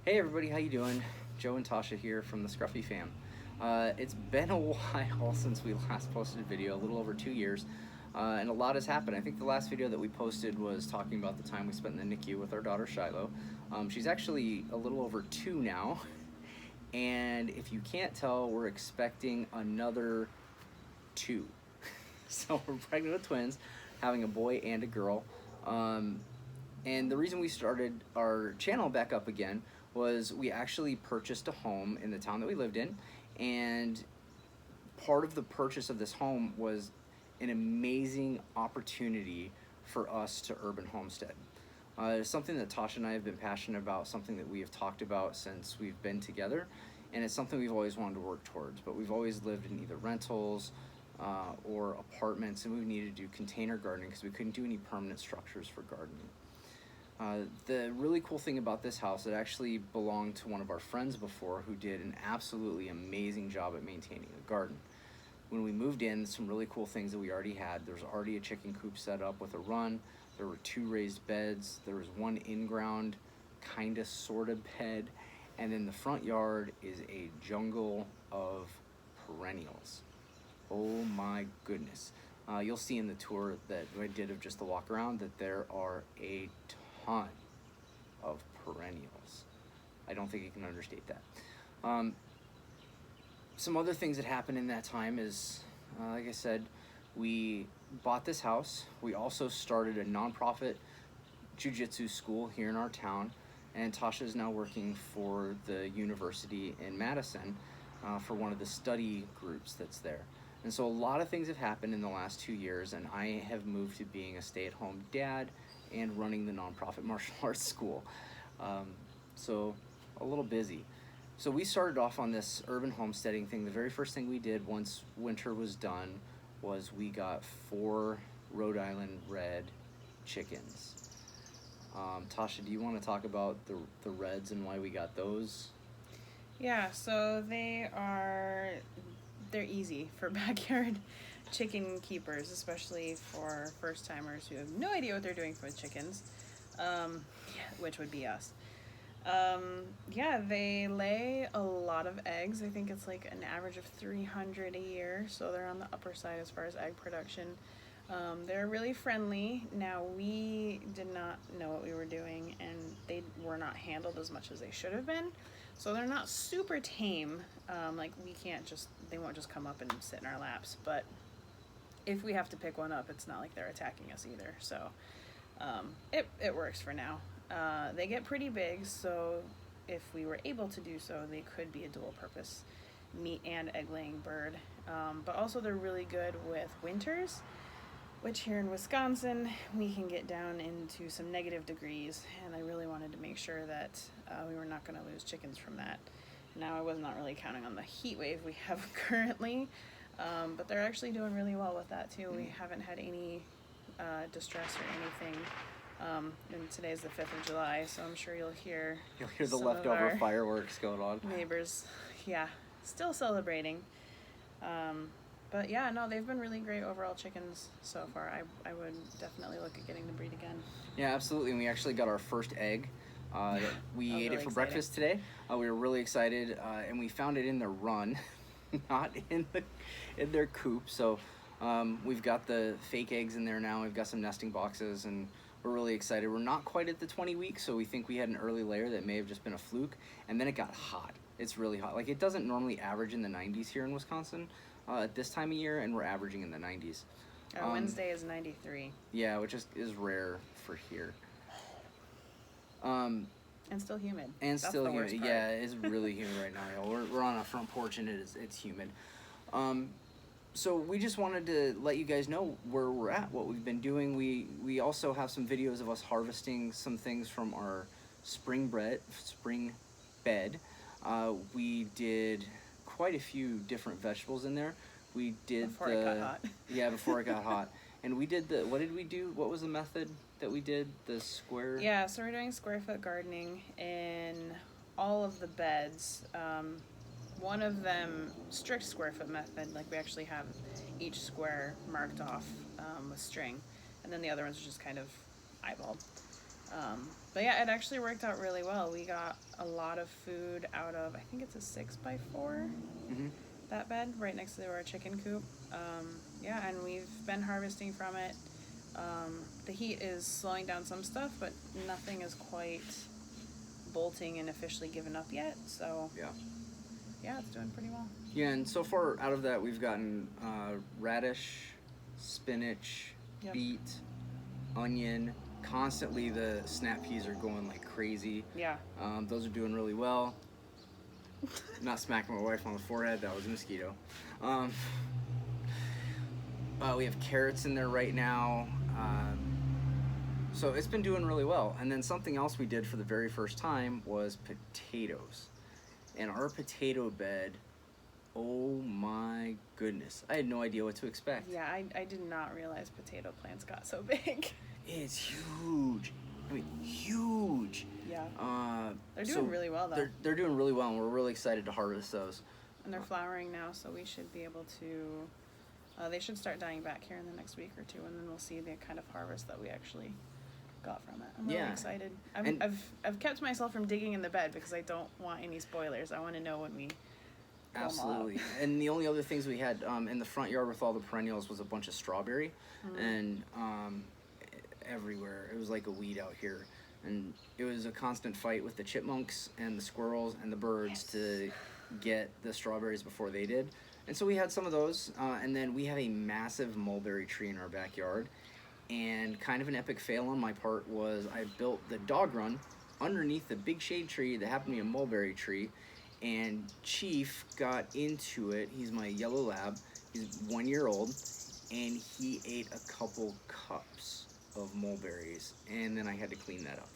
Hey everybody, how you doing? Joe and Tasha here from the Scruffy fam. It's been a while since we last posted a video, a little over 2 years, and a lot has happened. I think the last video that we posted was talking about the time we spent in the NICU with our daughter Shiloh. She's actually a little over 2 now, and if you can't tell, we're expecting another 2. So we're pregnant with twins, having a boy and a girl. And the reason we started our channel back up again was we actually purchased a home in the town that we lived in, and part of the purchase of this home was an amazing opportunity for us to Urban Homestead. It's something that Tasha and I have been passionate about, something that we have talked about since we've been together, and it's something we've always wanted to work towards, but we've always lived in either rentals or apartments, and we needed to do container gardening because we couldn't do any permanent structures for gardening. The really cool thing about this house, it actually belonged to one of our friends before who did an absolutely amazing job at maintaining a garden. When we moved in, some really cool things that we already had. There was already a chicken coop set up with a run. There were 2 raised beds. There was 1 in-ground, kinda, sorta bed. And then the front yard is a jungle of perennials. Oh my goodness. You'll see in the tour that I did of just the walk around that there are a ton of perennials. I don't think you can understate that. Some other things that happened in that time is, like I said, we bought this house. We also started a nonprofit jiu-jitsu school here in our town, and Tasha is now working for the university in Madison for one of the study groups that's there. And so a lot of things have happened in the last 2 years, and I have moved to being a stay-at-home dad and running the nonprofit martial arts school. So a little busy. So we started off on this urban homesteading thing. The very first thing we did once winter was done was we got 4 Rhode Island red chickens. Tasha, do you want to talk about the reds and why we got those? Yeah, so they're easy for backyard chicken keepers, especially for first timers who have no idea what they're doing with chickens, which would be us. Yeah, they lay a lot of eggs. I think it's like an average of 300 a year, so they're on the upper side as far as egg production. They're really friendly. Now, we did not know what we were doing, and they were not handled as much as they should have been. So they're not super tame. Like they won't just come up and sit in our laps. But if we have to pick one up, it's not like they're attacking us either. So it works for now. They get pretty big, so if we were able to do so, they could be a dual purpose meat and egg laying bird. But also they're really good with winters, which here in Wisconsin, we can get down into some negative degrees, and I really wanted to make sure that we were not going to lose chickens from that. Now, I was not really counting on the heat wave we have currently, but they're actually doing really well with that too. We haven't had any distress or anything. And today's the 5th of July, so I'm sure you'll hear the leftover fireworks going on. Neighbors, yeah, still celebrating. But yeah, no, they've been really great overall chickens so far. I would definitely look at getting the breed again. Yeah, absolutely. And we actually got our first egg. We ate it for breakfast today. We were really excited, and we found it in their run, not in their coop. So we've got the fake eggs in there now. We've got some nesting boxes, and we're really excited. We're not quite at the 20 weeks, so we think we had an early layer that may have just been a fluke, and then it got hot. It's really hot. Like, it doesn't normally average in the 90s here in Wisconsin at this time of year, and we're averaging in the 90s. Wednesday is 93. Yeah, which is rare for here. And still humid. And that's still humid. Yeah, it's really humid right now. We're on a front porch, and it's humid. So we just wanted to let you guys know where we're at, what we've been doing. We also have some videos of us harvesting some things from our spring bed. We did quite a few different vegetables in there. We did before it got hot. Yeah, before it got hot. And we did what did we do? What was the method that we did? The square? Yeah, so we're doing square foot gardening in all of the beds. One of them, strict square foot method, like we actually have each square marked off with string, and then the other ones are just kind of eyeballed. But yeah, it actually worked out really well. We got a lot of food out of, I think it's a 6x4, Mm-hmm. that bed right next to our chicken coop. Yeah, and we've been harvesting from it. The heat is slowing down some stuff, but nothing is quite bolting and officially given up yet. So Yeah. yeah, it's doing pretty well. Yeah, and so far out of that, we've gotten radish, spinach, Yep. beet, onion. Constantly, the snap peas are going like crazy. Yeah. Those are doing really well. Not smacking my wife on the forehead. That was a mosquito. Um, we have carrots in there right now. So it's been doing really well. And then something else we did for the very first time was potatoes. And our potato bed, oh my goodness. I had no idea what to expect. Yeah, I did not realize potato plants got so big. It's huge. I mean, huge. Yeah. They're doing really well, though. They're doing really well, and we're really excited to harvest those. And they're flowering now, so we should be able to... they should start dying back here in the next week or two, and then we'll see the kind of harvest that we actually got from it. I'm really excited. I've kept myself from digging in the bed because I don't want any spoilers. I want to know when we... Absolutely. And the only other things we had in the front yard with all the perennials was a bunch of strawberry. And everywhere. It was like a weed out here. And it was a constant fight with the chipmunks and the squirrels and the birds to get the strawberries before they did. And so we had some of those. And then we have a massive mulberry tree in our backyard. And kind of an epic fail on my part was I built the dog run underneath the big shade tree that happened to be a mulberry tree. And Chief got into it. He's my yellow lab. He's 1 year old. And he ate a couple cups of mulberries. And then I had to clean that up.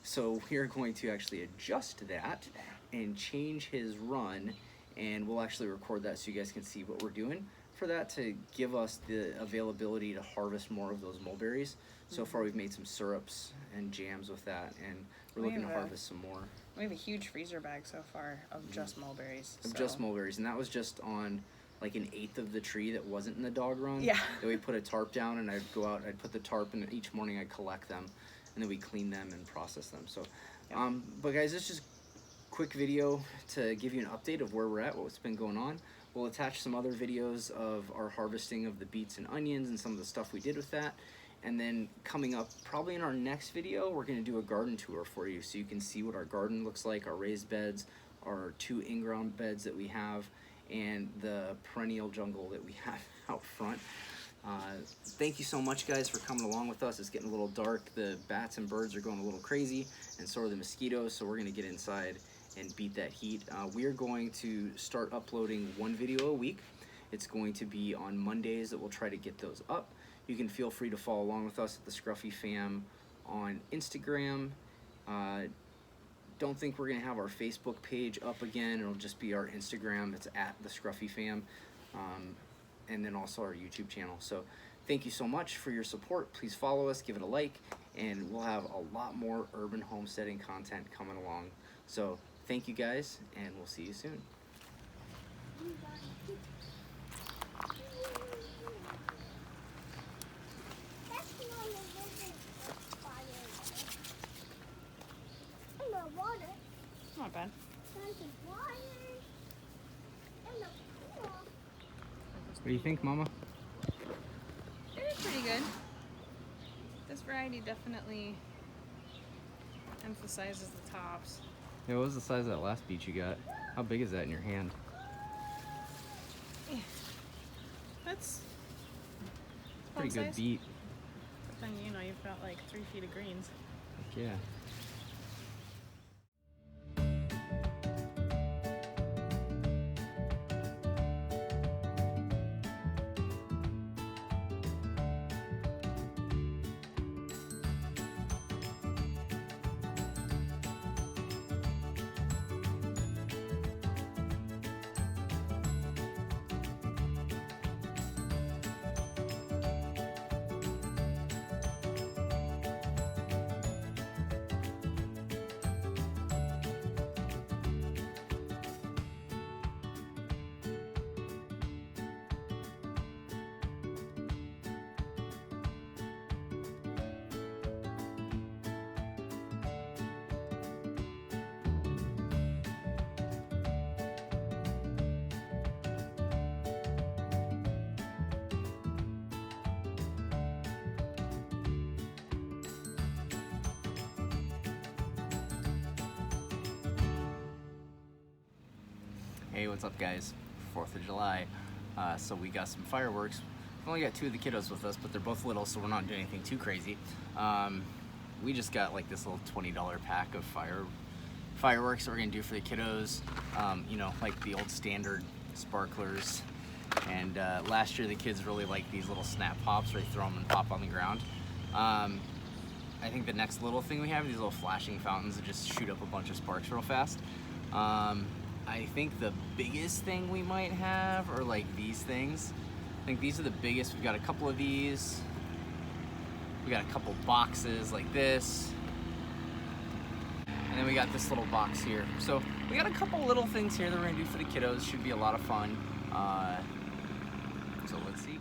So we're going to actually adjust that and change his run. And we'll actually record that so you guys can see what we're doing for that to give us the availability to harvest more of those mulberries. So far we've made some syrups and jams with that. And we're looking to harvest some more. We have a huge freezer bag so far of just mulberries. Of just mulberries, and that was just on like an eighth of the tree that wasn't in the dog run. Yeah. Then we put a tarp down, and I'd go out, I'd put the tarp, and each morning I'd collect them, and then we clean them and process them. So, but guys, this is just a quick video to give you an update of where we're at, what's been going on. We'll attach some other videos of our harvesting of the beets and onions and some of the stuff we did with that. And then coming up, probably in our next video, we're going to do a garden tour for you so you can see what our garden looks like, our raised beds, our 2 in-ground beds that we have, and the perennial jungle that we have out front. Thank you so much, guys, for coming along with us. It's getting a little dark. The bats and birds are going a little crazy, and so are the mosquitoes, so we're going to get inside and beat that heat. We are going to start uploading 1 video a week. It's going to be on Mondays that we'll try to get those up. You can feel free to follow along with us at the Scruffy Fam on Instagram. Don't think we're going to have our Facebook page up again. It'll just be our Instagram. It's at the Scruffy Fam. And then also our YouTube channel. So thank you so much for your support. Please follow us, give it a like, and we'll have a lot more urban homesteading content coming along. So thank you guys, and we'll see you soon. Not bad. What do you think, Mama? It is pretty good. This variety definitely emphasizes the tops. Yeah, what was the size of that last beet you got? How big is that in your hand? Yeah. That's Pretty good size. beet. But then, you know, you've got like 3 feet of greens. Heck yeah. hey, what's up guys, 4th of July. So we got some fireworks. We've only got 2 of the kiddos with us, but they're both little, so we're not doing anything too crazy. We just got like this little $20 pack of fireworks that we're gonna do for the kiddos. You know, like the old standard sparklers. And last year the kids really liked these little snap pops where you throw them and pop on the ground. I think the next little thing we have are these little flashing fountains that just shoot up a bunch of sparks real fast. I think the biggest thing we might have are like these things. I think these are the biggest. We've got a couple of these. We got a couple boxes like this. And then we got this little box here. So we got a couple little things here that we're gonna do for the kiddos. Should be a lot of fun. So let's see.